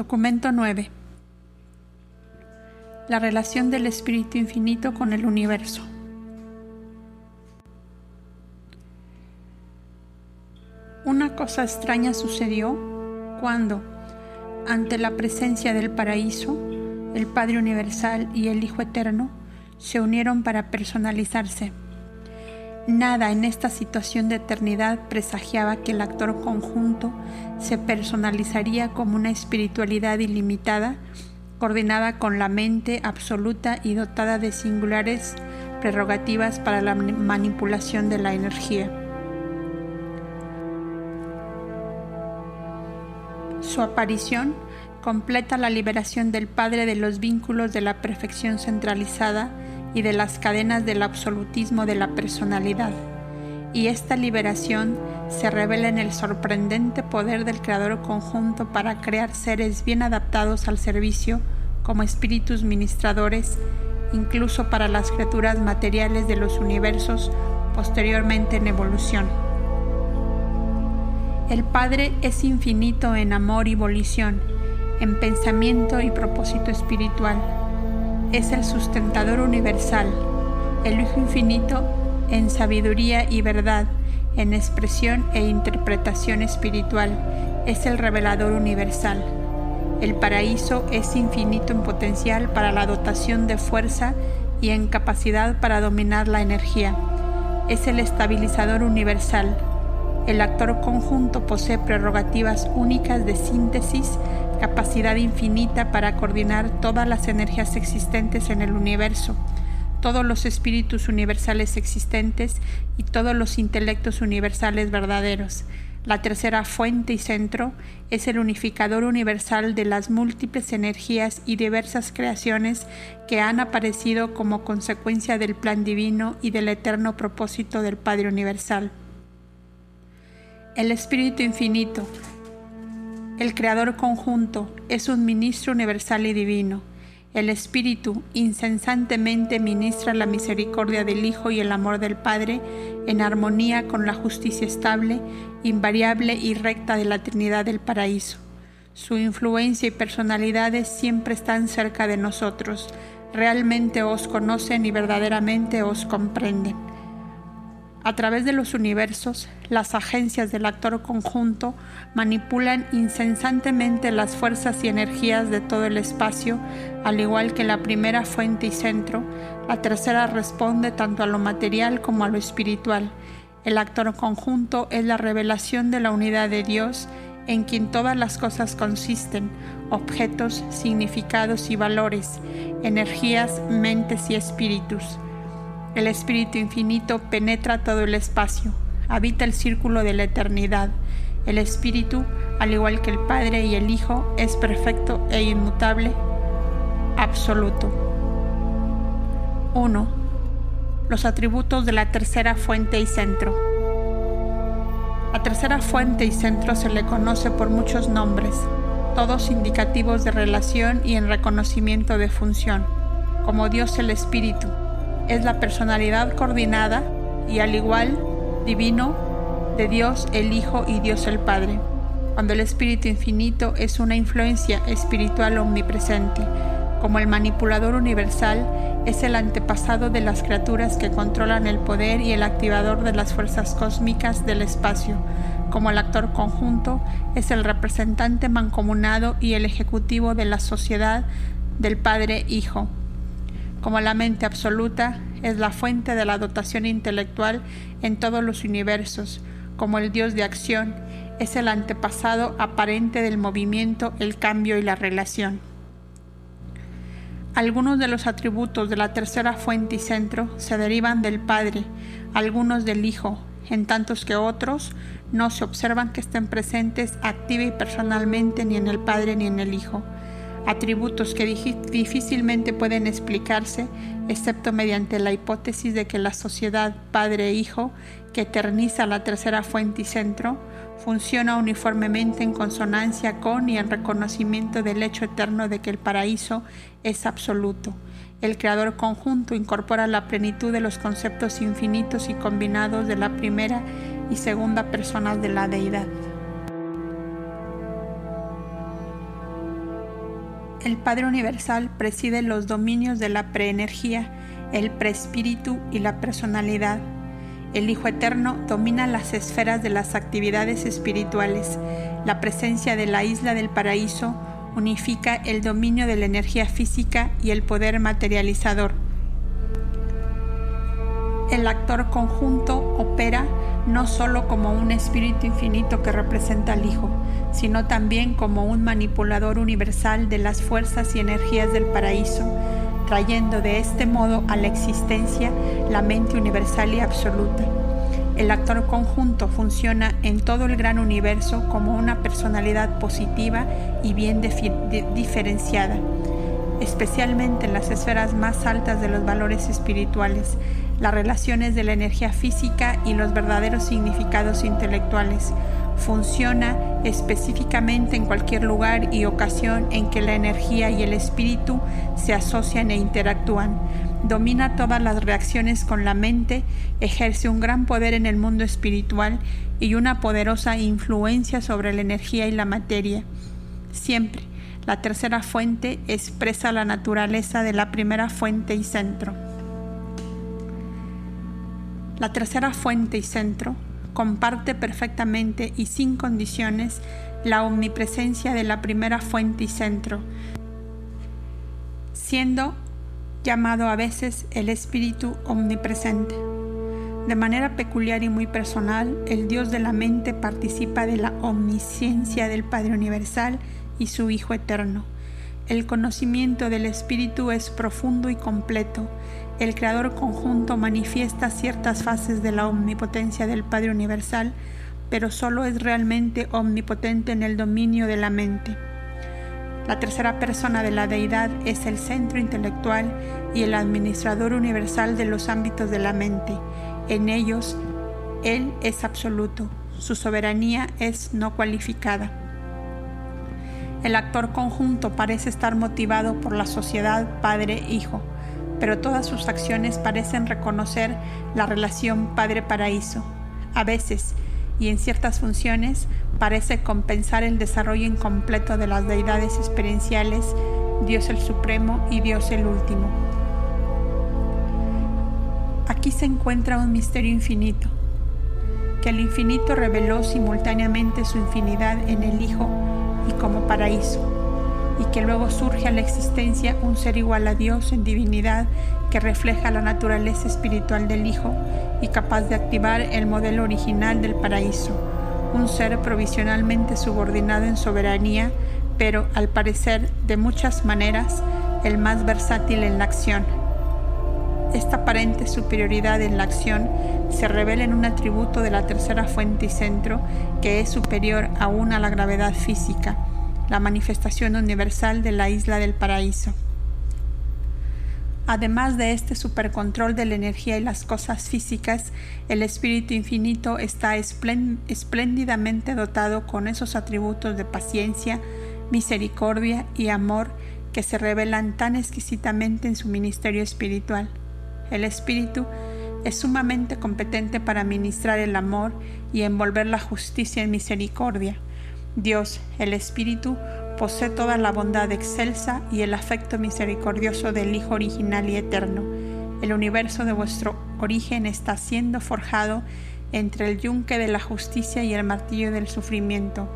Documento 9. La relación del Espíritu Infinito con el Universo. Una cosa extraña sucedió cuando, ante la presencia del paraíso, el Padre Universal y el Hijo Eterno se unieron para personalizarse. Nada en esta situación de eternidad presagiaba que el actor conjunto se personalizaría como una espiritualidad ilimitada, coordinada con la mente absoluta y dotada de singulares prerrogativas para la manipulación de la energía. Su aparición completa la liberación del Padre de los vínculos de la perfección centralizada y de las cadenas del absolutismo de la personalidad, y esta liberación se revela en el sorprendente poder del Creador conjunto para crear seres bien adaptados al servicio como espíritus ministradores, incluso para las criaturas materiales de los universos posteriormente en evolución. El Padre es infinito en amor y volición, en pensamiento y propósito espiritual. Es el sustentador universal, el Hijo Infinito en sabiduría y verdad, en expresión e interpretación espiritual, es el revelador universal. El paraíso es infinito en potencial para la dotación de fuerza y en capacidad para dominar la energía. Es el estabilizador universal. El actor conjunto posee prerrogativas únicas de síntesis, capacidad infinita para coordinar todas las energías existentes en el universo, todos los espíritus universales existentes y todos los intelectos universales verdaderos. La tercera fuente y centro es el unificador universal de las múltiples energías y diversas creaciones que han aparecido como consecuencia del plan divino y del eterno propósito del Padre Universal. El Espíritu Infinito, el Creador conjunto, es un ministro universal y divino. El Espíritu incesantemente ministra la misericordia del Hijo y el amor del Padre en armonía con la justicia estable, invariable y recta de la Trinidad del Paraíso. Su influencia y personalidades siempre están cerca de nosotros. Realmente os conocen y verdaderamente os comprenden. A través de los universos, las agencias del actor conjunto manipulan incesantemente las fuerzas y energías de todo el espacio, al igual que la primera fuente y centro. La tercera responde tanto a lo material como a lo espiritual. El actor conjunto es la revelación de la unidad de Dios, en quien todas las cosas consisten: objetos, significados y valores, energías, mentes y espíritus. El Espíritu Infinito penetra todo el espacio, habita el círculo de la eternidad. El Espíritu, al igual que el Padre y el Hijo, es perfecto e inmutable, absoluto. 1. Los atributos de la tercera fuente y centro. La tercera fuente y centro se le conoce por muchos nombres, todos indicativos de relación y en reconocimiento de función, como Dios el Espíritu. Es la personalidad coordinada y al igual divino de Dios el Hijo y Dios el Padre, cuando el Espíritu Infinito es una influencia espiritual omnipresente. Como el manipulador universal, es el antepasado de las criaturas que controlan el poder y el activador de las fuerzas cósmicas del espacio. Como el actor conjunto, es el representante mancomunado y el ejecutivo de la sociedad del Padre-Hijo. Como la mente absoluta, es la fuente de la dotación intelectual en todos los universos. Como el Dios de acción, es el antepasado aparente del movimiento, el cambio y la relación. Algunos de los atributos de la tercera fuente y centro se derivan del Padre, algunos del Hijo, en tantos que otros no se observan que estén presentes activa y personalmente ni en el Padre ni en el Hijo. Atributos que difícilmente pueden explicarse, excepto mediante la hipótesis de que la sociedad Padre-Hijo, que eterniza la tercera fuente y centro, funciona uniformemente en consonancia con y en reconocimiento del hecho eterno de que el paraíso es absoluto. El Creador conjunto incorpora la plenitud de los conceptos infinitos y combinados de la primera y segunda personas de la deidad. El Padre Universal preside los dominios de la preenergía, el preespíritu y la personalidad. El Hijo Eterno domina las esferas de las actividades espirituales. La presencia de la isla del paraíso unifica el dominio de la energía física y el poder materializador. El actor conjunto opera no solo como un espíritu infinito que representa al Hijo, sino también como un manipulador universal de las fuerzas y energías del paraíso, trayendo de este modo a la existencia la mente universal y absoluta. El actor conjunto funciona en todo el gran universo como una personalidad positiva y bien diferenciada, especialmente en las esferas más altas de los valores espirituales, las relaciones de la energía física y los verdaderos significados intelectuales. Funciona específicamente en cualquier lugar y ocasión en que la energía y el espíritu se asocian e interactúan. Domina todas las reacciones con la mente, ejerce un gran poder en el mundo espiritual y una poderosa influencia sobre la energía y la materia. Siempre, la tercera fuente expresa la naturaleza de la primera fuente y centro. La tercera fuente y centro comparte perfectamente y sin condiciones la omnipresencia de la primera fuente y centro, siendo llamado a veces el Espíritu Omnipresente. De manera peculiar y muy personal, el Dios de la mente participa de la omnisciencia del Padre Universal y su Hijo Eterno. El conocimiento del Espíritu es profundo y completo. El Creador conjunto manifiesta ciertas fases de la omnipotencia del Padre Universal, pero solo es realmente omnipotente en el dominio de la mente. La tercera persona de la deidad es el centro intelectual y el administrador universal de los ámbitos de la mente. En ellos, Él es absoluto. Su soberanía es no cualificada. El actor conjunto parece estar motivado por la sociedad padre-hijo, pero todas sus acciones parecen reconocer la relación padre-paraíso. A veces, y en ciertas funciones, parece compensar el desarrollo incompleto de las deidades experienciales, Dios el Supremo y Dios el Último. Aquí se encuentra un misterio infinito, que el infinito reveló simultáneamente su infinidad en el Hijo y como paraíso, y que luego surge a la existencia un ser igual a Dios en divinidad que refleja la naturaleza espiritual del Hijo y capaz de activar el modelo original del paraíso, un ser provisionalmente subordinado en soberanía, pero al parecer de muchas maneras el más versátil en la acción. Esta aparente superioridad en la acción se revela en un atributo de la tercera fuente y centro que es superior aún a la gravedad física, la manifestación universal de la isla del paraíso. Además de este supercontrol de la energía y las cosas físicas, el Espíritu Infinito está espléndidamente dotado con esos atributos de paciencia, misericordia y amor que se revelan tan exquisitamente en su ministerio espiritual. El Espíritu es sumamente competente para ministrar el amor y envolver la justicia en misericordia. Dios, el Espíritu, posee toda la bondad excelsa y el afecto misericordioso del Hijo original y eterno. El universo de vuestro origen está siendo forjado entre el yunque de la justicia y el martillo del sufrimiento.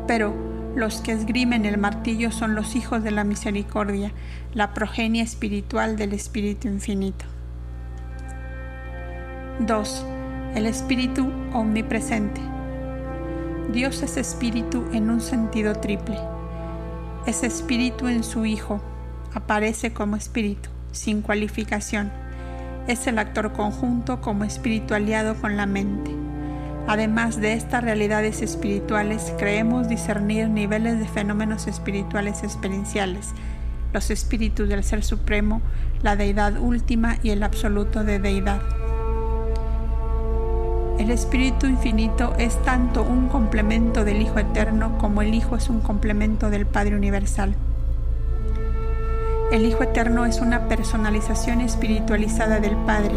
Pero los que esgrimen el martillo son los hijos de la misericordia, la progenie espiritual del Espíritu Infinito. 2. El Espíritu Omnipresente. Dios es espíritu en un sentido triple. Es espíritu en su Hijo, aparece como espíritu, sin cualificación. Es el actor conjunto como espíritu aliado con la mente. Además de estas realidades espirituales, creemos discernir niveles de fenómenos espirituales experienciales, los espíritus del Ser Supremo, la deidad última y el absoluto de deidad. El Espíritu Infinito es tanto un complemento del Hijo Eterno como el Hijo es un complemento del Padre Universal. El Hijo Eterno es una personalización espiritualizada del Padre.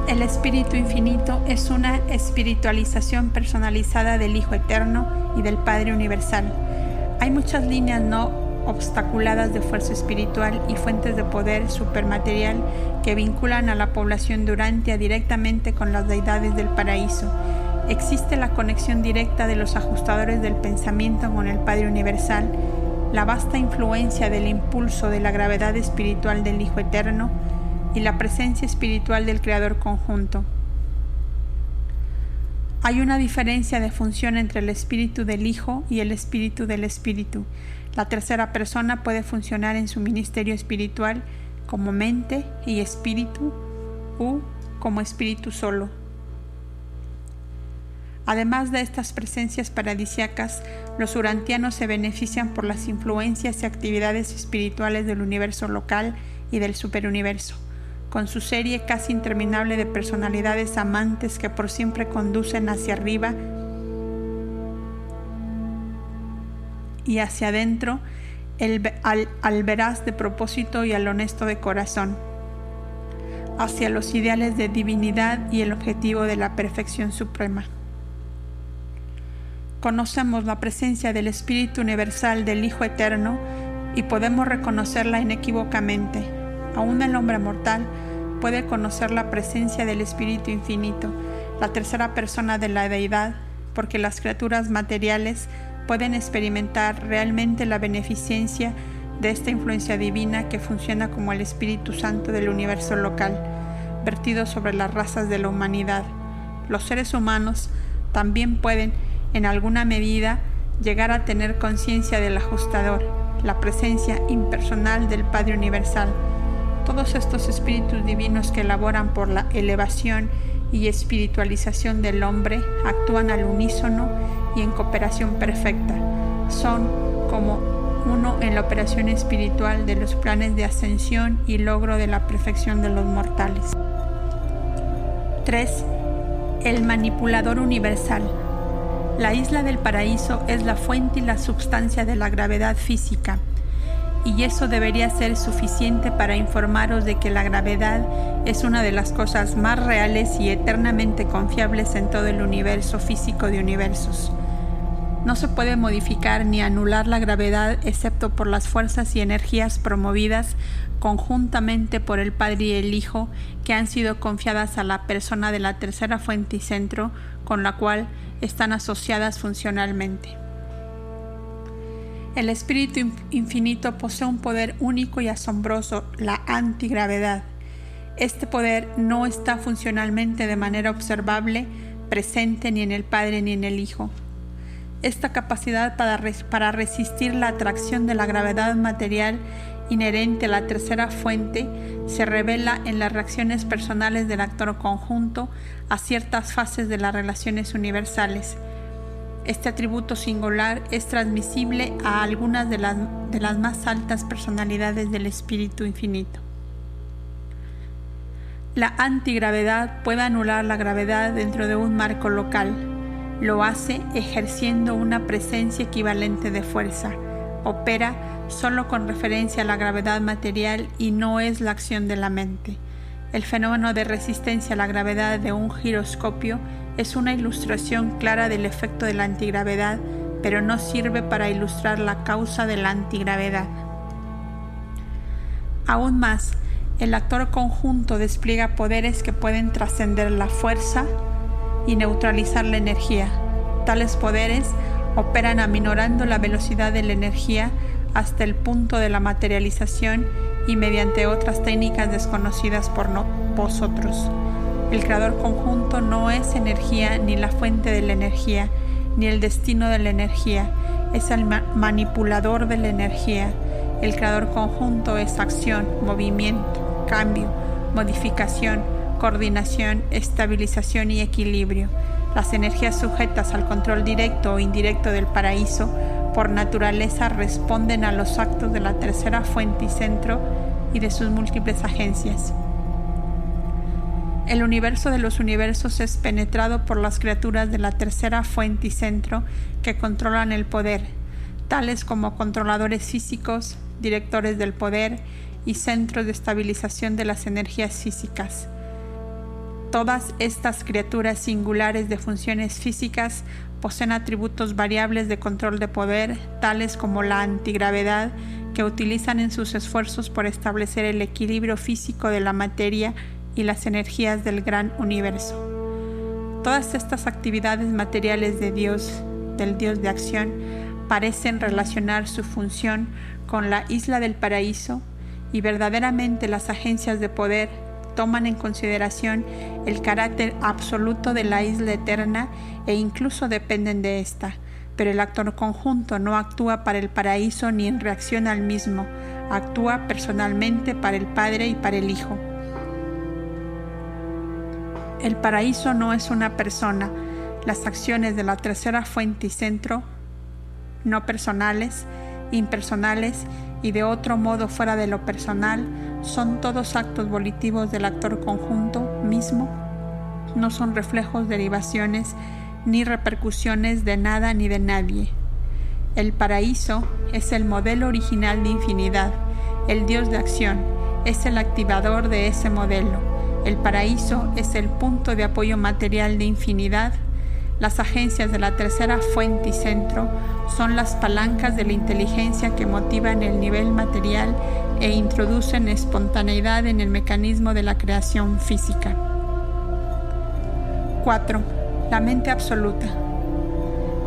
El Espíritu Infinito es una espiritualización personalizada del Hijo Eterno y del Padre Universal. Hay muchas líneas no obstaculadas de fuerza espiritual y fuentes de poder supermaterial que vinculan a la población de Urantia directamente con las deidades del paraíso. Existe la conexión directa de los ajustadores del pensamiento con el Padre Universal, la vasta influencia del impulso de la gravedad espiritual del Hijo Eterno y la presencia espiritual del Creador conjunto. Hay una diferencia de función entre el espíritu del Hijo y el espíritu del Espíritu. La tercera persona puede funcionar en su ministerio espiritual como mente y espíritu u como espíritu solo. Además de estas presencias paradisíacas, los urantianos se benefician por las influencias y actividades espirituales del universo local y del superuniverso, con su serie casi interminable de personalidades amantes que por siempre conducen hacia arriba y hacia adentro al veraz de propósito y al honesto de corazón, hacia los ideales de divinidad y el objetivo de la perfección suprema. Conocemos la presencia del Espíritu Universal del Hijo Eterno y podemos reconocerla inequívocamente. Aún el hombre mortal puede conocer la presencia del Espíritu Infinito, la tercera persona de la deidad, porque las criaturas materiales pueden experimentar realmente la beneficencia de esta influencia divina que funciona como el Espíritu Santo del universo local, vertido sobre las razas de la humanidad. Los seres humanos también pueden, en alguna medida, llegar a tener conciencia del ajustador, la presencia impersonal del Padre Universal. Todos estos espíritus divinos que elaboran por la elevación y espiritualización del hombre actúan al unísono y en cooperación perfecta. Son como uno en la operación espiritual de los planes de ascensión y logro de la perfección de los mortales. 3. El manipulador universal. La isla del paraíso es la fuente y la substancia de la gravedad física, y eso debería ser suficiente para informaros de que la gravedad es una de las cosas más reales y eternamente confiables en todo el universo físico de universos. No se puede modificar ni anular la gravedad excepto por las fuerzas y energías promovidas conjuntamente por el Padre y el Hijo, que han sido confiadas a la persona de la tercera fuente y centro, con la cual están asociadas funcionalmente. El Espíritu Infinito posee un poder único y asombroso, la antigravedad. Este poder no está funcionalmente de manera observable presente ni en el Padre ni en el Hijo. Esta capacidad para resistir la atracción de la gravedad material inherente a la tercera fuente se revela en las reacciones personales del actor conjunto a ciertas fases de las relaciones universales. Este atributo singular es transmisible a algunas de las más altas personalidades del Espíritu Infinito. La antigravedad puede anular la gravedad dentro de un marco local. Lo hace ejerciendo una presencia equivalente de fuerza. Opera solo con referencia a la gravedad material y no es la acción de la mente. El fenómeno de resistencia a la gravedad de un giroscopio es una ilustración clara del efecto de la antigravedad, pero no sirve para ilustrar la causa de la antigravedad. Aún más, el actor conjunto despliega poderes que pueden trascender la fuerza y neutralizar la energía. Tales poderes operan aminorando la velocidad de la energía hasta el punto de la materialización y mediante otras técnicas desconocidas por vosotros. El creador conjunto no es energía ni la fuente de la energía, ni el destino de la energía, es el manipulador de la energía. El creador conjunto es acción, movimiento, cambio, modificación, coordinación, estabilización y equilibrio. Las energías sujetas al control directo o indirecto del paraíso, por naturaleza, responden a los actos de la tercera fuente y centro y de sus múltiples agencias. El universo de los universos es penetrado por las criaturas de la tercera fuente y centro que controlan el poder, tales como controladores físicos, directores del poder y centros de estabilización de las energías físicas. Todas estas criaturas singulares de funciones físicas poseen atributos variables de control de poder, tales como la antigravedad, que utilizan en sus esfuerzos por establecer el equilibrio físico de la materia y las energías del gran universo. Todas estas actividades materiales del Dios de acción, parecen relacionar su función con la isla del paraíso, y verdaderamente las agencias de poder toman en consideración el carácter absoluto de la isla eterna e incluso dependen de esta, pero el actor conjunto no actúa para el paraíso ni en reacción al mismo, actúa personalmente para el Padre y para el Hijo. El paraíso no es una persona. Las acciones de la tercera fuente y centro, no personales, impersonales y de otro modo fuera de lo personal, son todos actos volitivos del actor conjunto mismo, no son reflejos, derivaciones ni repercusiones de nada ni de nadie. El paraíso es el modelo original de infinidad, el Dios de acción es el activador de ese modelo. El paraíso es el punto de apoyo material de infinidad. Las agencias de la tercera fuente y centro son las palancas de la inteligencia que motivan el nivel material e introducen espontaneidad en el mecanismo de la creación física. 4. La mente absoluta.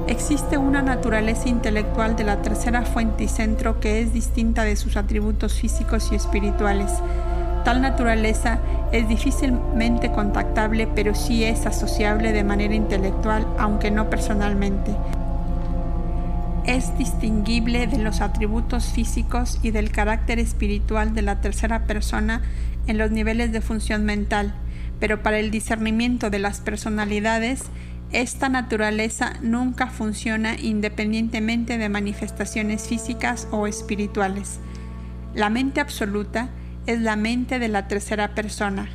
Existe una naturaleza intelectual de la tercera fuente y centro que es distinta de sus atributos físicos y espirituales. Tal naturaleza es difícilmente contactable, pero sí es asociable de manera intelectual, aunque no personalmente. Es distinguible de los atributos físicos y del carácter espiritual de la tercera persona en los niveles de función mental, pero para el discernimiento de las personalidades, esta naturaleza nunca funciona independientemente de manifestaciones físicas o espirituales. La mente absoluta es la mente de la tercera persona.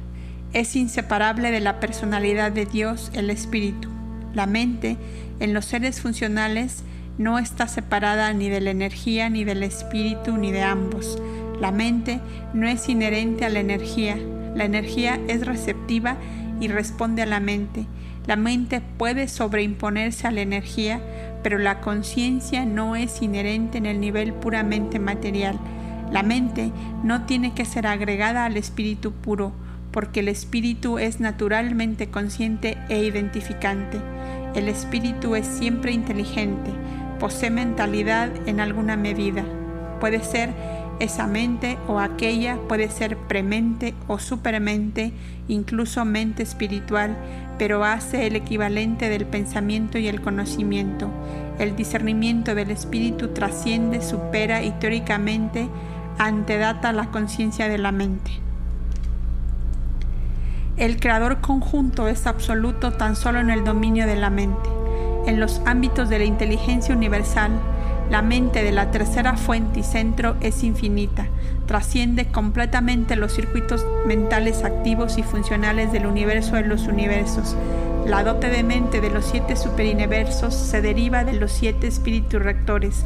Es inseparable de la personalidad de Dios, el Espíritu. La mente, en los seres funcionales, no está separada ni de la energía, ni del espíritu, ni de ambos. La mente no es inherente a la energía. La energía es receptiva y responde a la mente. La mente puede sobreimponerse a la energía, pero la conciencia no es inherente en el nivel puramente material. La mente no tiene que ser agregada al espíritu puro, porque el espíritu es naturalmente consciente e identificante. El espíritu es siempre inteligente, posee mentalidad en alguna medida. Puede ser esa mente o aquella, puede ser premente o supermente, incluso mente espiritual, pero hace el equivalente del pensamiento y el conocimiento. El discernimiento del espíritu trasciende, supera y teóricamente antedata la conciencia de la mente. El creador conjunto es absoluto tan solo en el dominio de la mente. En los ámbitos de la inteligencia universal, la mente de la tercera fuente y centro es infinita, trasciende completamente los circuitos mentales activos y funcionales del universo de los universos. La dote de mente de los 7 superuniversos se deriva de los 7 espíritus rectores,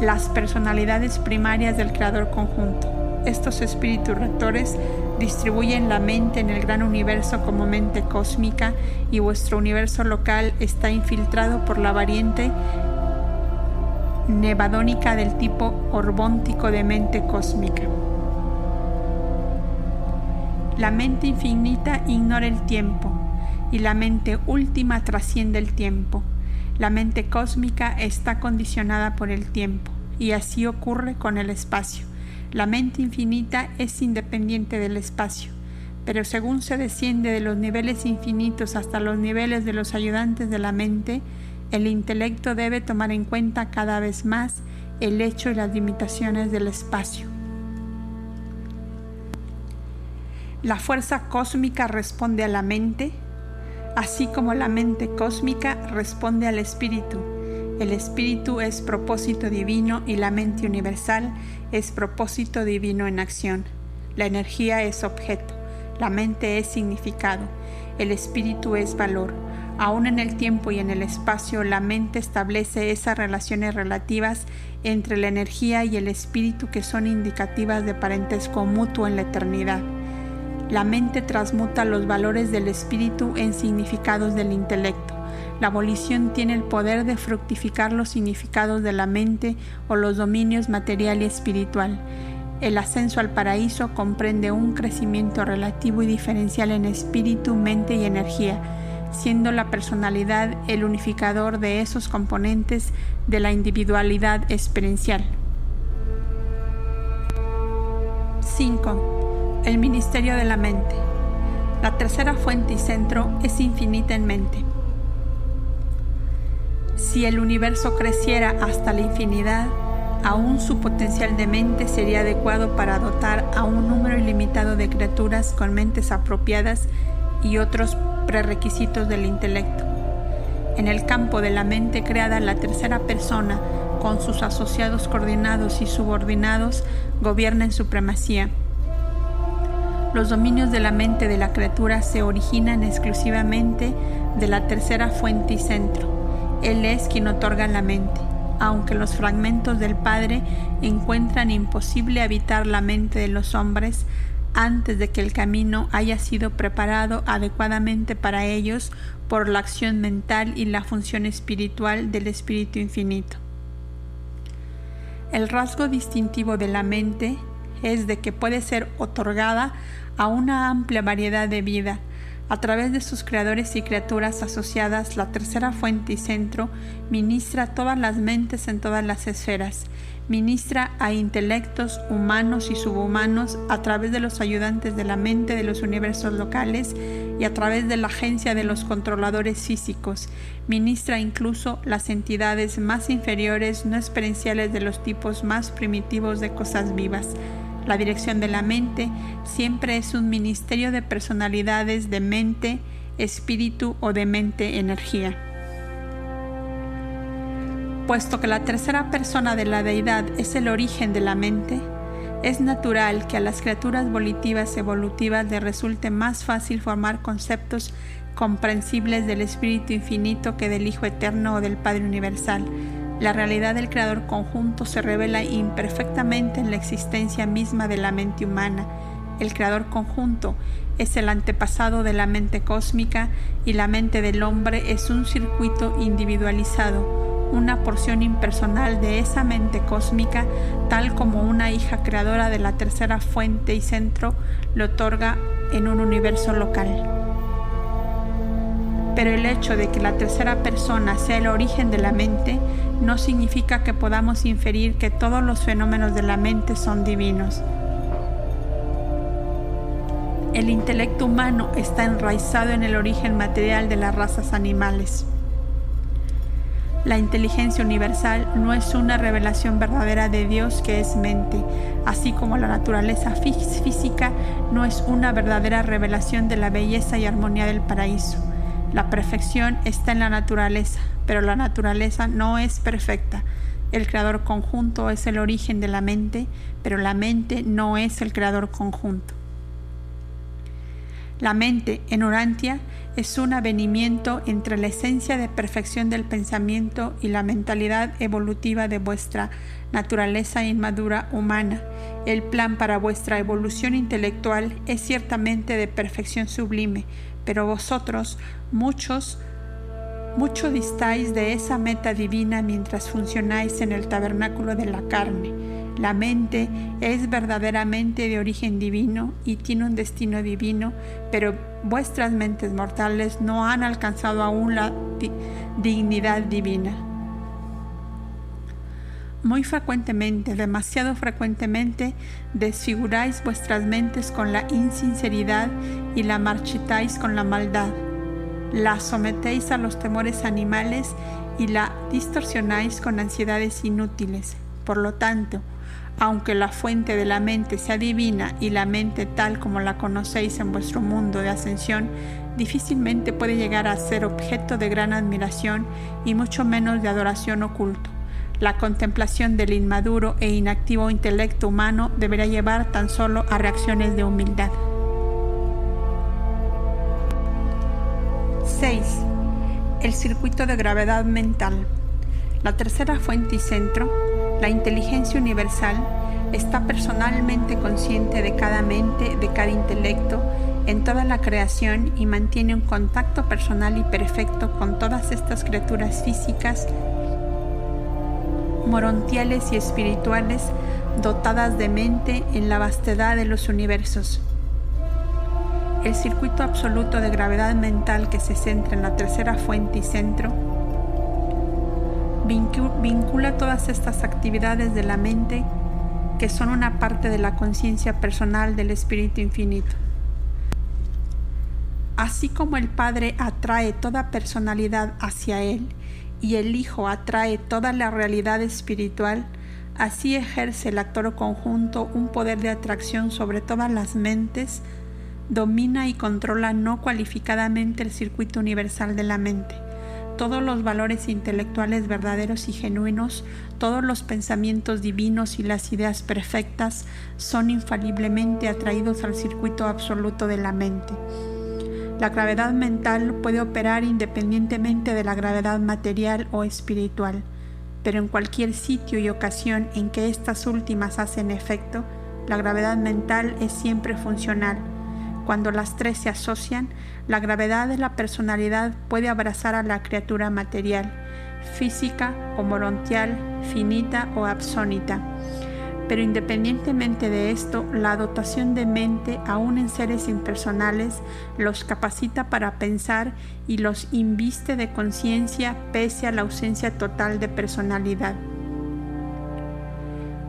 las personalidades primarias del creador conjunto. Estos espíritus rectores distribuyen la mente en el gran universo como mente cósmica, y vuestro universo local está infiltrado por la variante nevadónica del tipo orbóntico de mente cósmica. La mente infinita ignora el tiempo, y la mente última trasciende el tiempo. La mente cósmica está condicionada por el tiempo, y así ocurre con el espacio. La mente infinita es independiente del espacio, pero según se desciende de los niveles infinitos hasta los niveles de los ayudantes de la mente, el intelecto debe tomar en cuenta cada vez más el hecho y las limitaciones del espacio. La fuerza cósmica responde a la mente, así como la mente cósmica responde al espíritu. El espíritu es propósito divino y la mente universal es propósito divino en acción. La energía es objeto, la mente es significado, el espíritu es valor. Aún en el tiempo y en el espacio, la mente establece esas relaciones relativas entre la energía y el espíritu que son indicativas de parentesco mutuo en la eternidad. La mente transmuta los valores del espíritu en significados del intelecto. La volición tiene el poder de fructificar los significados de la mente o los dominios material y espiritual. El ascenso al paraíso comprende un crecimiento relativo y diferencial en espíritu, mente y energía, siendo la personalidad el unificador de esos componentes de la individualidad experiencial. 5. El ministerio de la mente. La tercera fuente y centro es infinita en mente. Si el universo creciera hasta la infinidad, aún su potencial de mente sería adecuado para dotar a un número ilimitado de criaturas con mentes apropiadas y otros prerequisitos del intelecto. En el campo de la mente creada, la tercera persona, con sus asociados coordinados y subordinados, gobierna en supremacía. Los dominios de la mente de la criatura se originan exclusivamente de la tercera fuente y centro. Él es quien otorga la mente. Aunque los fragmentos del Padre encuentran imposible habitar la mente de los hombres antes de que el camino haya sido preparado adecuadamente para ellos por la acción mental y la función espiritual del Espíritu Infinito. El rasgo distintivo de la mente es de que puede ser otorgada a una amplia variedad de vida. A través de sus creadores y criaturas asociadas, la tercera fuente y centro ministra todas las mentes en todas las esferas. Ministra a intelectos humanos y subhumanos a través de los ayudantes de la mente de los universos locales y a través de la agencia de los controladores físicos. Ministra incluso las entidades más inferiores no experienciales de los tipos más primitivos de cosas vivas. La dirección de la mente siempre es un ministerio de personalidades de mente, espíritu o de mente-energía. Puesto que la tercera persona de la deidad es el origen de la mente, es natural que a las criaturas volitivas evolutivas les resulte más fácil formar conceptos comprensibles del Espíritu Infinito que del Hijo Eterno o del Padre Universal. La realidad del Creador conjunto se revela imperfectamente en la existencia misma de la mente humana. El Creador conjunto es el antepasado de la mente cósmica y la mente del hombre es un circuito individualizado, una porción impersonal de esa mente cósmica, tal como una hija creadora de la tercera fuente y centro le otorga en un universo local. Pero el hecho de que la tercera persona sea el origen de la mente no significa que podamos inferir que todos los fenómenos de la mente son divinos. El intelecto humano está enraizado en el origen material de las razas animales. La inteligencia universal no es una revelación verdadera de Dios que es mente, así como la naturaleza física no es una verdadera revelación de la belleza y armonía del paraíso. La perfección está en la naturaleza, pero la naturaleza no es perfecta. El creador conjunto es el origen de la mente, pero la mente no es el creador conjunto. La mente, en Urantia, es un avenimiento entre la esencia de perfección del pensamiento y la mentalidad evolutiva de vuestra naturaleza inmadura humana. El plan para vuestra evolución intelectual es ciertamente de perfección sublime, pero vosotros, mucho distáis de esa meta divina mientras funcionáis en el tabernáculo de la carne. La mente es verdaderamente de origen divino y tiene un destino divino, pero vuestras mentes mortales no han alcanzado aún la dignidad divina. Muy frecuentemente, demasiado frecuentemente, desfiguráis vuestras mentes con la insinceridad y la marchitáis con la maldad. La sometéis a los temores animales y la distorsionáis con ansiedades inútiles. Por lo tanto, aunque la fuente de la mente sea divina y la mente tal como la conocéis en vuestro mundo de ascensión, difícilmente puede llegar a ser objeto de gran admiración y mucho menos de adoración oculto. La contemplación del inmaduro e inactivo intelecto humano debería llevar tan solo a reacciones de humildad. 6. El circuito de gravedad mental. La tercera fuente y centro La inteligencia universal está personalmente consciente de cada mente, de cada intelecto, en toda la creación y mantiene un contacto personal y perfecto con todas estas criaturas físicas, morontiales y espirituales, dotadas de mente en la vastedad de los universos. El circuito absoluto de gravedad mental que se centra en la tercera fuente y centro vincula todas estas actividades de la mente que son una parte de la conciencia personal del Espíritu Infinito. Así como el Padre atrae toda personalidad hacia Él y el Hijo atrae toda la realidad espiritual, así ejerce el actor conjunto un poder de atracción sobre todas las mentes, domina y controla no cualificadamente el circuito universal de la mente. Todos los valores intelectuales verdaderos y genuinos, todos los pensamientos divinos y las ideas perfectas son infaliblemente atraídos al circuito absoluto de la mente. La gravedad mental puede operar independientemente de la gravedad material o espiritual, pero en cualquier sitio y ocasión en que estas últimas hacen efecto, la gravedad mental es siempre funcional. Cuando las tres se asocian, la gravedad de la personalidad puede abrazar a la criatura material, física o morontial, finita o absónita. Pero independientemente de esto, la dotación de mente, aún en seres impersonales, los capacita para pensar y los inviste de conciencia pese a la ausencia total de personalidad.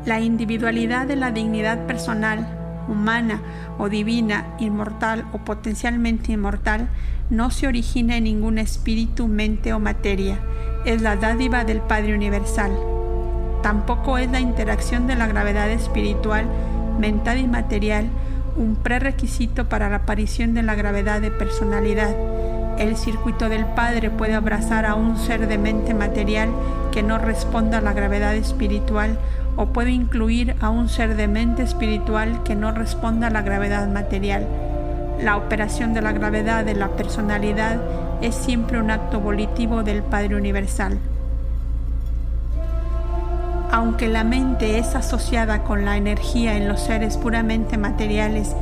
La individualidad de la dignidad personal, humana o divina, inmortal o potencialmente inmortal, no se origina en ningún espíritu, mente o materia. Es la dádiva del Padre Universal. Tampoco es la interacción de la gravedad espiritual, mental y material un prerequisito para la aparición de la gravedad de personalidad. El circuito del Padre puede abrazar a un ser de mente material que no responda a la gravedad espiritual, o puede incluir a un ser de mente espiritual que no responda a la gravedad material. La operación de la gravedad de la personalidad es siempre un acto volitivo del Padre Universal. Aunque la mente es asociada con la energía en los seres puramente materiales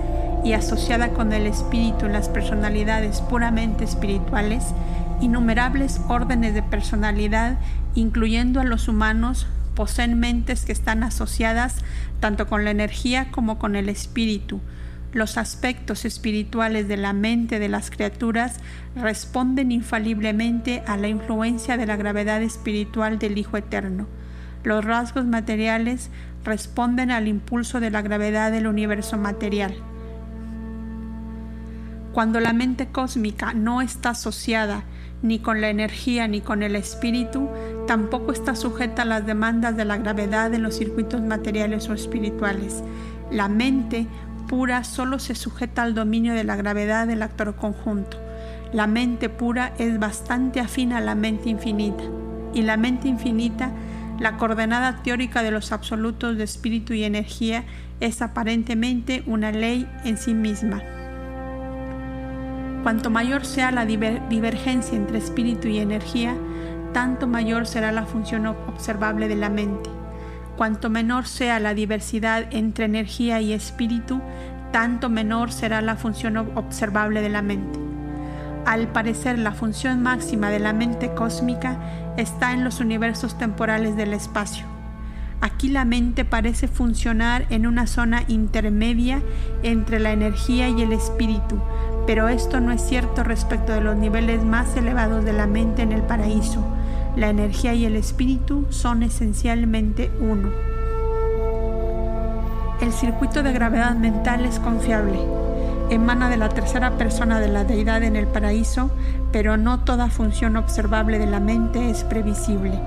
y asociada con el espíritu en las personalidades puramente espirituales, innumerables órdenes de personalidad, incluyendo a los humanos, poseen mentes que están asociadas tanto con la energía como con el espíritu. Los aspectos espirituales de la mente de las criaturas responden infaliblemente a la influencia de la gravedad espiritual del Hijo Eterno. Los rasgos materiales responden al impulso de la gravedad del universo material. Cuando la mente cósmica no está asociada ni con la energía ni con el espíritu, tampoco está sujeta a las demandas de la gravedad de los circuitos materiales o espirituales. La mente pura solo se sujeta al dominio de la gravedad del actor conjunto. La mente pura es bastante afín a la mente infinita, y la mente infinita, la coordenada teórica de los absolutos de espíritu y energía, es aparentemente una ley en sí misma. Cuanto mayor sea la divergencia entre espíritu y energía, tanto mayor será la función observable de la mente. Cuanto menor sea la diversidad entre energía y espíritu, tanto menor será la función observable de la mente. Al parecer, la función máxima de la mente cósmica está en los universos temporales del espacio. Aquí la mente parece funcionar en una zona intermedia entre la energía y el espíritu, pero esto no es cierto respecto de los niveles más elevados de la mente en el paraíso. La energía y el espíritu son esencialmente uno. El circuito de gravedad mental es confiable. Emana de la tercera persona de la deidad en el paraíso, pero no toda función observable de la mente es previsible.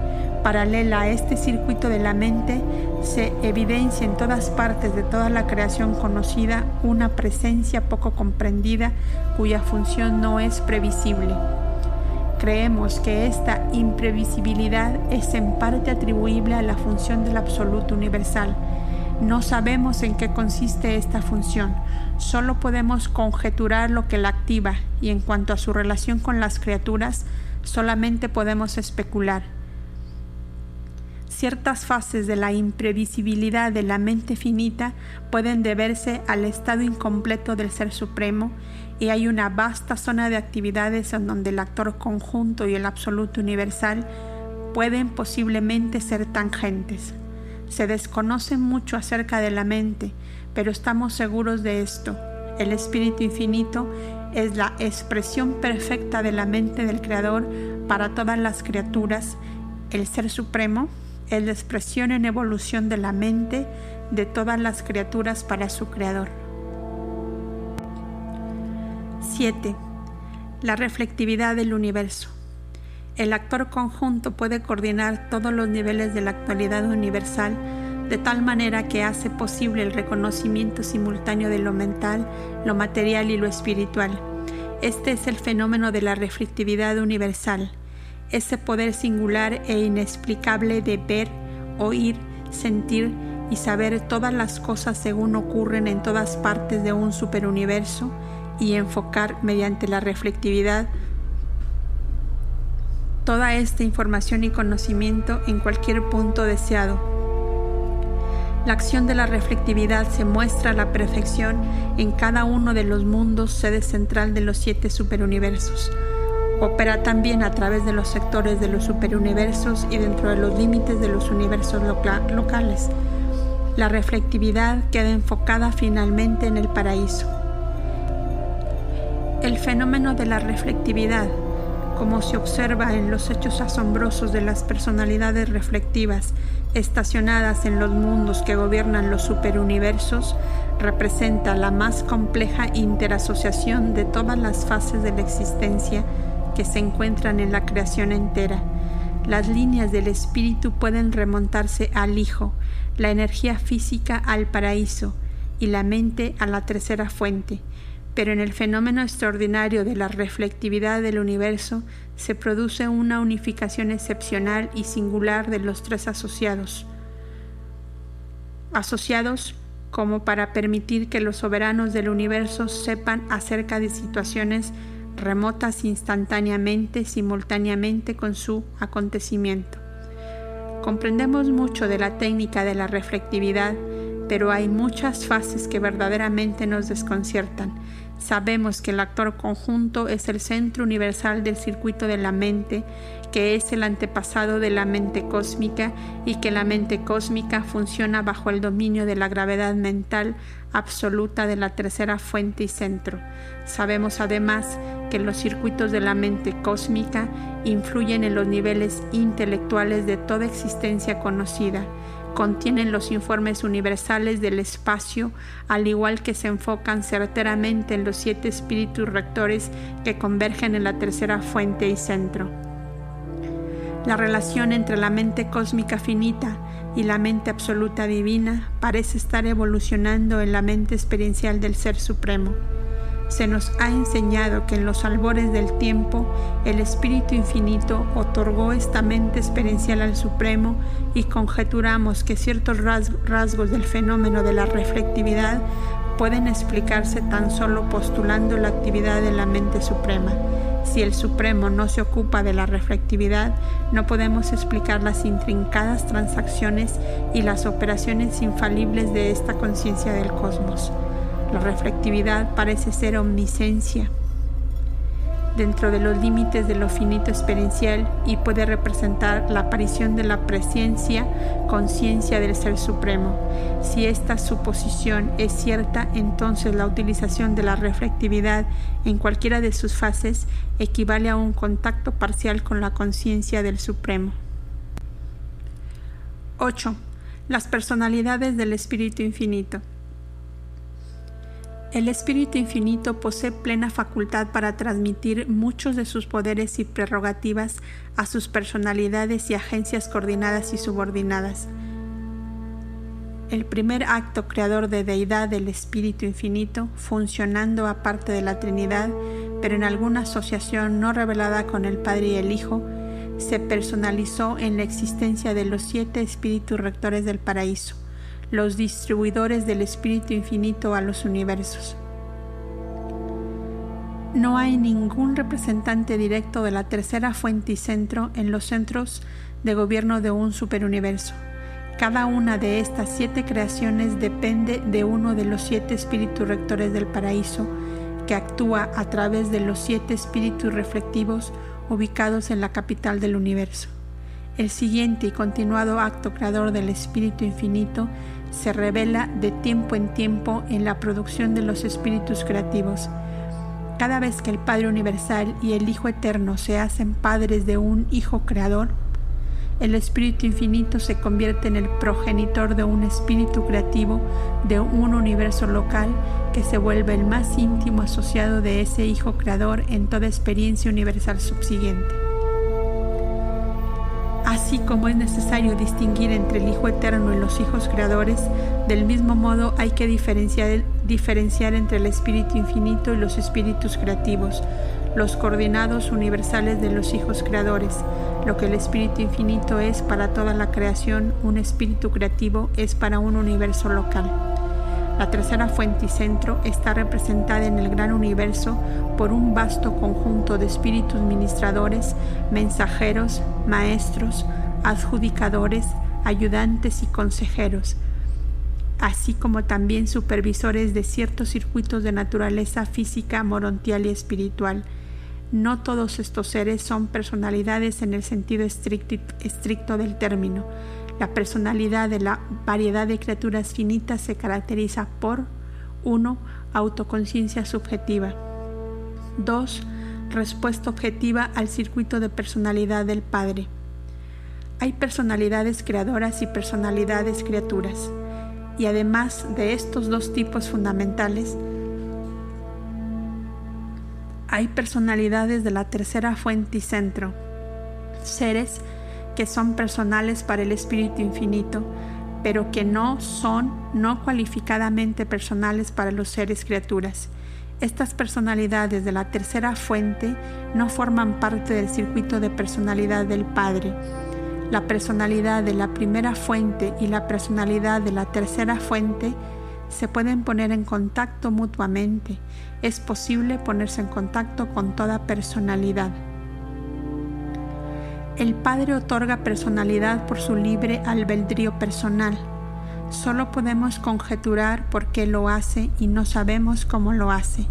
Paralela a este circuito de la mente, se evidencia en todas partes de toda la creación conocida una presencia poco comprendida cuya función no es previsible. Creemos que esta imprevisibilidad es en parte atribuible a la función del absoluto universal. No sabemos en qué consiste esta función, solo podemos conjeturar lo que la activa, y en cuanto a su relación con las criaturas, solamente podemos especular. Ciertas fases de la imprevisibilidad de la mente finita pueden deberse al estado incompleto del Ser Supremo, y hay una vasta zona de actividades en donde el actor conjunto y el absoluto universal pueden posiblemente ser tangentes. Se desconoce mucho acerca de la mente, pero estamos seguros de esto: el Espíritu Infinito es la expresión perfecta de la mente del Creador para todas las criaturas. El Ser Supremo es la expresión en evolución de la mente de todas las criaturas para su Creador. 7. La reflectividad del universo. El actor conjunto puede coordinar todos los niveles de la actualidad universal de tal manera que hace posible el reconocimiento simultáneo de lo mental, lo material y lo espiritual. Este es el fenómeno de la reflectividad universal, ese poder singular e inexplicable de ver, oír, sentir y saber todas las cosas según ocurren en todas partes de un superuniverso, y enfocar mediante la reflectividad toda esta información y conocimiento en cualquier punto deseado. La acción de la reflectividad se muestra a la perfección en cada uno de los mundos, sede central de los 7 superuniversos. Opera también a través de los sectores de los superuniversos y dentro de los límites de los universos locales. La reflectividad queda enfocada finalmente en el paraíso. El fenómeno de la reflectividad, como se observa en los hechos asombrosos de las personalidades reflectivas estacionadas en los mundos que gobiernan los superuniversos, representa la más compleja interasociación de todas las fases de la existencia que se encuentran en la creación entera. Las líneas del espíritu pueden remontarse al Hijo, la energía física al paraíso y la mente a la tercera fuente. Pero en el fenómeno extraordinario de la reflectividad del universo se produce una unificación excepcional y singular de los 3 asociados como para permitir que los soberanos del universo sepan acerca de situaciones remotas instantáneamente, simultáneamente con su acontecimiento. Comprendemos mucho de la técnica de la reflectividad, pero hay muchas fases que verdaderamente nos desconciertan. Sabemos que el actor conjunto es el centro universal del circuito de la mente, que es el antepasado de la mente cósmica y que la mente cósmica funciona bajo el dominio de la gravedad mental absoluta de la tercera fuente y centro. Sabemos además que los circuitos de la mente cósmica influyen en los niveles intelectuales de toda existencia conocida. Contienen los informes universales del espacio, al igual que se enfocan certeramente en los 7 espíritus rectores que convergen en la tercera fuente y centro. La relación entre la mente cósmica finita y la mente absoluta divina parece estar evolucionando en la mente experiencial del Ser Supremo. Se nos ha enseñado que en los albores del tiempo el Espíritu Infinito otorgó esta mente experiencial al Supremo, y conjeturamos que ciertos rasgos del fenómeno de la reflectividad pueden explicarse tan solo postulando la actividad de la mente suprema. Si el Supremo no se ocupa de la reflectividad, no podemos explicar las intrincadas transacciones y las operaciones infalibles de esta conciencia del cosmos. La reflectividad parece ser omnisciencia dentro de los límites de lo finito experiencial y puede representar la aparición de la presencia, conciencia del Ser Supremo. Si esta suposición es cierta, entonces la utilización de la reflectividad en cualquiera de sus fases equivale a un contacto parcial con la conciencia del Supremo. 8. Las personalidades del Espíritu Infinito. El Espíritu Infinito posee plena facultad para transmitir muchos de sus poderes y prerrogativas a sus personalidades y agencias coordinadas y subordinadas. El primer acto creador de deidad del Espíritu Infinito, funcionando aparte de la Trinidad, pero en alguna asociación no revelada con el Padre y el Hijo, se personalizó en la existencia de los 7 espíritus rectores del paraíso, los distribuidores del Espíritu Infinito a los universos. No hay ningún representante directo de la tercera fuente y centro en los centros de gobierno de un superuniverso. Cada una de estas 7 creaciones depende de uno de los 7 espíritus rectores del paraíso, que actúa a través de los 7 espíritus reflectivos ubicados en la capital del universo. El siguiente y continuado acto creador del Espíritu Infinito se revela de tiempo en tiempo en la producción de los espíritus creativos. Cada vez que el Padre Universal y el Hijo Eterno se hacen padres de un Hijo Creador, el Espíritu Infinito se convierte en el progenitor de un espíritu creativo de un universo local que se vuelve el más íntimo asociado de ese Hijo Creador en toda experiencia universal subsiguiente. Así como es necesario distinguir entre el Hijo Eterno y los hijos creadores, del mismo modo hay que diferenciar entre el Espíritu Infinito y los espíritus creativos, los coordinados universales de los hijos creadores. Lo que el Espíritu Infinito es para toda la creación, un espíritu creativo es para un universo local. La tercera fuente y centro está representada en el gran universo por un vasto conjunto de espíritus ministradores, mensajeros, maestros, adjudicadores, ayudantes y consejeros, así como también supervisores de ciertos circuitos de naturaleza física, morontial y espiritual. No todos estos seres son personalidades en el sentido estricto del término. La personalidad de la variedad de criaturas finitas se caracteriza por 1. Autoconciencia subjetiva. 2. Respuesta objetiva al circuito de personalidad del Padre. Hay personalidades creadoras y personalidades criaturas, y además de estos 2 tipos fundamentales, hay personalidades de la tercera fuente y centro, seres que son personales para el Espíritu Infinito, pero que no son cualificadamente personales para los seres criaturas. Estas personalidades de la tercera fuente no forman parte del circuito de personalidad del Padre. La personalidad de la primera fuente y la personalidad de la tercera fuente se pueden poner en contacto mutuamente. Es posible ponerse en contacto con toda personalidad. El Padre otorga personalidad por su libre albedrío personal. Solo podemos conjeturar por qué lo hace y no sabemos cómo lo hace.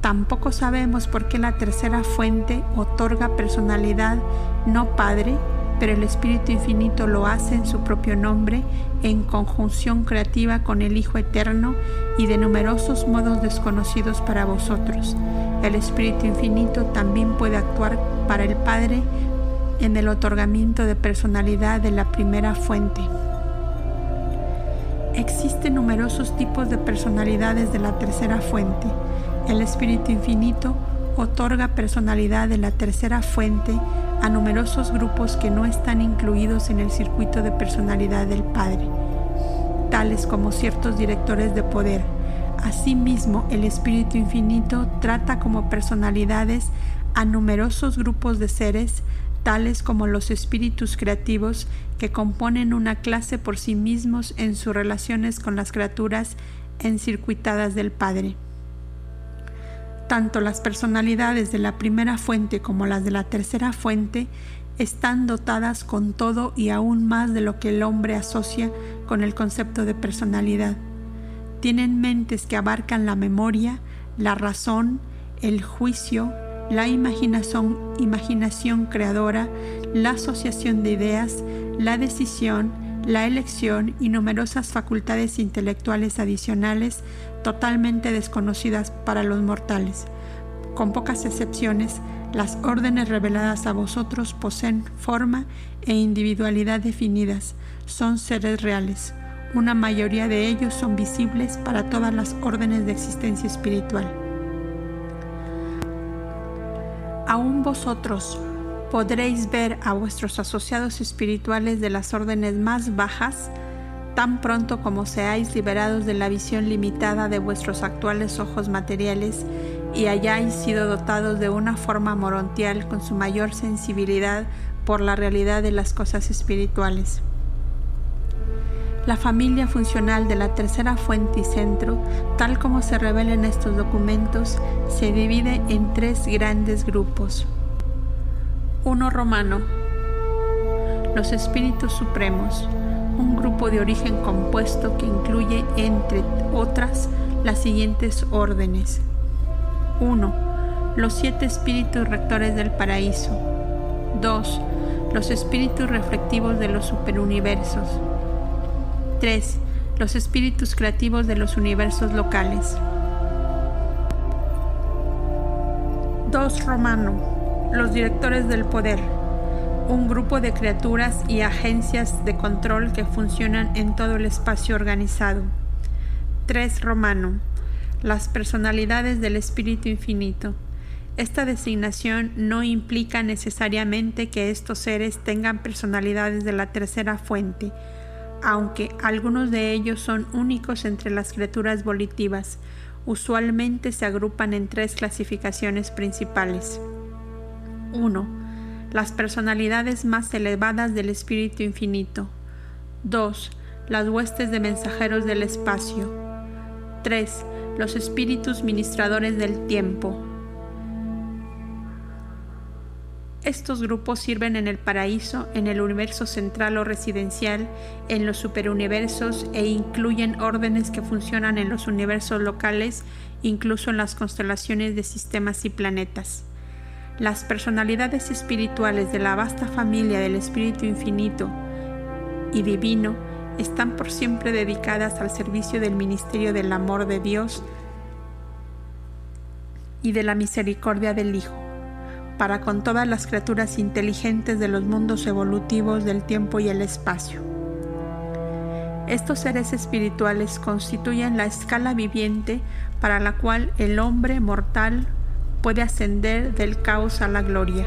Tampoco sabemos por qué la tercera fuente otorga personalidad, no Padre, pero el Espíritu Infinito lo hace en su propio nombre, en conjunción creativa con el Hijo Eterno y de numerosos modos desconocidos para vosotros. El Espíritu Infinito también puede actuar para el Padre en el otorgamiento de personalidad de la primera fuente. Existen numerosos tipos de personalidades de la tercera fuente. El Espíritu Infinito otorga personalidad de la tercera fuente a numerosos grupos que no están incluidos en el circuito de personalidad del Padre, tales como ciertos directores de poder. Asimismo, el Espíritu Infinito trata como personalidades a numerosos grupos de seres, tales como los espíritus creativos, que componen una clase por sí mismos en sus relaciones con las criaturas encircuitadas del Padre. Tanto las personalidades de la primera fuente como las de la tercera fuente están dotadas con todo y aún más de lo que el hombre asocia con el concepto de personalidad. Tienen mentes que abarcan la memoria, la razón, el juicio, la imaginación creadora, la asociación de ideas, la decisión, la elección y numerosas facultades intelectuales adicionales totalmente desconocidas para los mortales. Con pocas excepciones, las órdenes reveladas a vosotros poseen forma e individualidad definidas, son seres reales. Una mayoría de ellos son visibles para todas las órdenes de existencia espiritual. Aún vosotros podréis ver a vuestros asociados espirituales de las órdenes más bajas tan pronto como seáis liberados de la visión limitada de vuestros actuales ojos materiales y hayáis sido dotados de una forma morontial con su mayor sensibilidad por la realidad de las cosas espirituales. La familia funcional de la tercera fuente y centro, tal como se revela en estos documentos, se divide en 3 grandes grupos. 1. Romano. Los espíritus supremos, un grupo de origen compuesto que incluye, entre otras, las siguientes órdenes. 1. Los 7 espíritus rectores del paraíso. 2. Los espíritus reflectivos de los superuniversos. 3. Los espíritus creativos de los universos locales. 2. Romano. Los directores del poder. Un grupo de criaturas y agencias de control que funcionan en todo el espacio organizado. 3. Romano. Las personalidades del Espíritu Infinito. Esta designación no implica necesariamente que estos seres tengan personalidades de la tercera fuente, aunque algunos de ellos son únicos entre las criaturas volitivas. Usualmente se agrupan en 3 clasificaciones principales. 1. Las personalidades más elevadas del Espíritu Infinito. 2. Las huestes de mensajeros del espacio. 3. Los espíritus ministradores del tiempo. Estos grupos sirven en el paraíso, en el universo central o residencial, en los superuniversos e incluyen órdenes que funcionan en los universos locales, incluso en las constelaciones de sistemas y planetas. Las personalidades espirituales de la vasta familia del Espíritu Infinito y Divino están por siempre dedicadas al servicio del ministerio del amor de Dios y de la misericordia del Hijo, para con todas las criaturas inteligentes de los mundos evolutivos del tiempo y el espacio. Estos seres espirituales constituyen la escala viviente para la cual el hombre mortal puede ascender del caos a la gloria.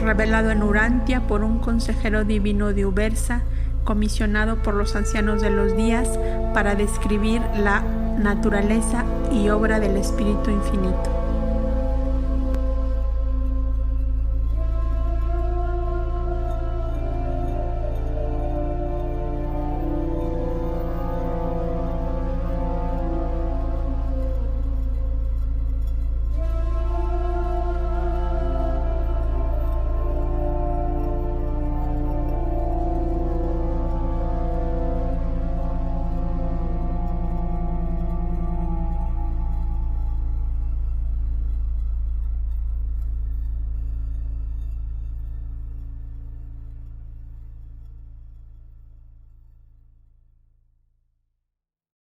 Revelado en Urantia por un consejero divino de Ubersa, comisionado por los ancianos de los días para describir la naturaleza y obra del Espíritu Infinito.